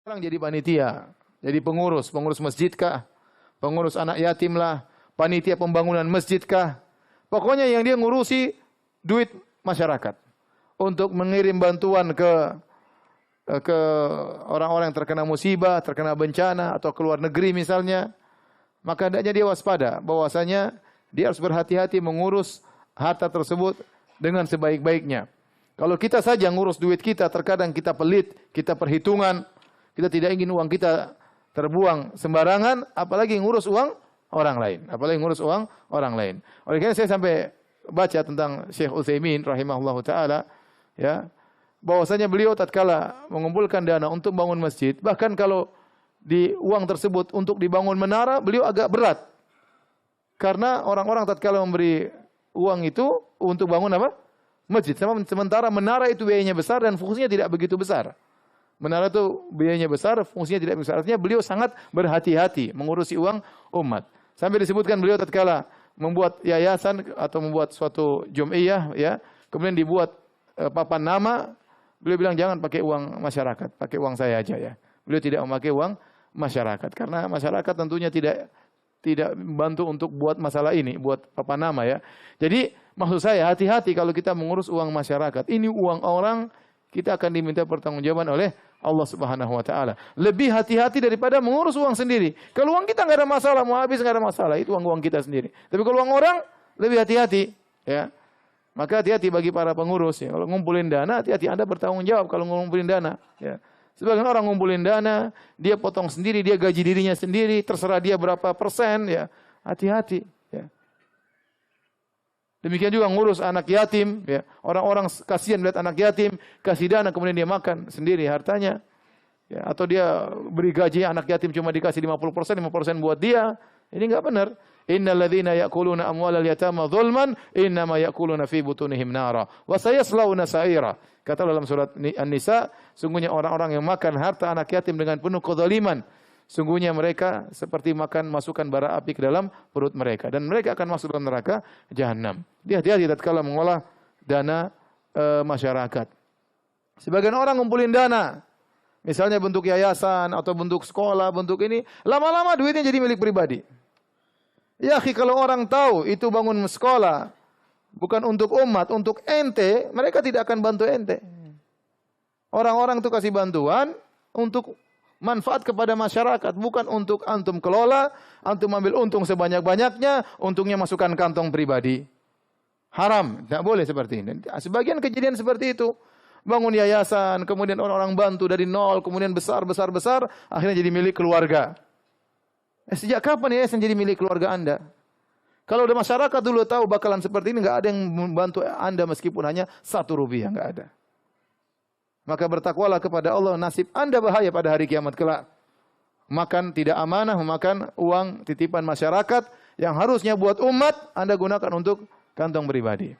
Orang jadi panitia, jadi pengurus masjid kah, pengurus anak yatim lah, panitia pembangunan masjid kah. Pokoknya yang dia ngurusi duit masyarakat untuk mengirim bantuan ke orang-orang yang terkena musibah, terkena bencana atau ke luar negeri misalnya. Maka hendaknya dia waspada bahwasanya dia harus berhati-hati mengurus harta tersebut dengan sebaik-baiknya. Kalau kita saja ngurus duit kita, terkadang kita pelit, kita perhitungan. Kita tidak ingin uang kita terbuang sembarangan, apalagi ngurus uang orang lain. Apalagi ngurus uang orang lain. Oleh karena saya sampai baca tentang Syekh Utsaimin rahimahullahu taala, ya, bahwasanya beliau tatkala mengumpulkan dana untuk bangun masjid, bahkan kalau di uang tersebut untuk dibangun menara, beliau agak berat. Karena orang-orang tatkala memberi uang itu untuk bangun apa? Masjid. Sementara menara itu biayanya besar dan fungsinya tidak begitu besar. Menara itu biayanya besar, fungsinya tidak besar. Artinya beliau sangat berhati-hati mengurusi uang umat. Sampai disebutkan beliau tatkala membuat yayasan atau membuat suatu jum'iyah, ya, kemudian dibuat papan nama, beliau bilang jangan pakai uang masyarakat, pakai uang saya aja ya. Beliau tidak memakai uang masyarakat karena masyarakat tentunya tidak membantu untuk buat masalah ini, buat papan nama ya. Jadi maksud saya hati-hati kalau kita mengurus uang masyarakat. Ini uang orang, kita akan diminta pertanggungjawaban oleh Allah Subhanahu wa taala. Lebih hati-hati daripada mengurus uang sendiri. Kalau uang kita enggak ada masalah, mau habis enggak ada masalah, itu uang kita sendiri. Tapi kalau uang orang, lebih hati-hati, ya. Maka hati-hati bagi para pengurus ya. Kalau ngumpulin dana, hati-hati Anda bertanggung jawab kalau ngumpulin dana, ya. Sebagian orang ngumpulin dana, dia potong sendiri, dia gaji dirinya sendiri, terserah dia berapa persen, ya. Hati-hati, ya. Demikian juga ngurus anak yatim, ya. Orang-orang kasihan melihat anak yatim, kasih dana kemudian dia makan sendiri hartanya. Ya, atau dia beri gaji anak yatim cuma dikasih 50%, 5% buat dia. Ini enggak benar. Innal ladzina ya'kuluna amwalal yatama dzulman innama ya'kuluna fi butunihim nara wa sayaslawna sa'ira. Kata dalam surat An-Nisa, sungguhnya orang-orang yang makan harta anak yatim dengan penuh kezaliman, sungguhnya mereka seperti makan masukan bara api ke dalam perut mereka dan mereka akan masuk dalam neraka jahanam. Dia hati-hati tatkala mengolah dana masyarakat. Sebagian orang ngumpulin dana, misalnya bentuk yayasan atau bentuk sekolah, bentuk ini, lama-lama duitnya jadi milik pribadi. Ya, kalau orang tahu itu bangun sekolah bukan untuk umat, untuk ente, mereka tidak akan bantu ente. Orang-orang itu kasih bantuan untuk manfaat kepada masyarakat, bukan untuk antum kelola, antum ambil untung sebanyak-banyaknya, untungnya masukkan kantong pribadi. Haram, tidak boleh seperti ini. Sebagian kejadian seperti itu. Bangun yayasan, kemudian orang-orang bantu dari nol, kemudian besar, akhirnya jadi milik keluarga. Sejak kapan yayasan jadi milik keluarga Anda? Kalau udah masyarakat dulu tahu bakalan seperti ini, nggak ada yang membantu Anda meskipun hanya 1 rupiah, nggak ada. Maka bertakwalah kepada Allah, nasib Anda bahaya pada hari kiamat kelak. Makan tidak amanah, memakan uang titipan masyarakat yang harusnya buat umat, Anda gunakan untuk kantong pribadi.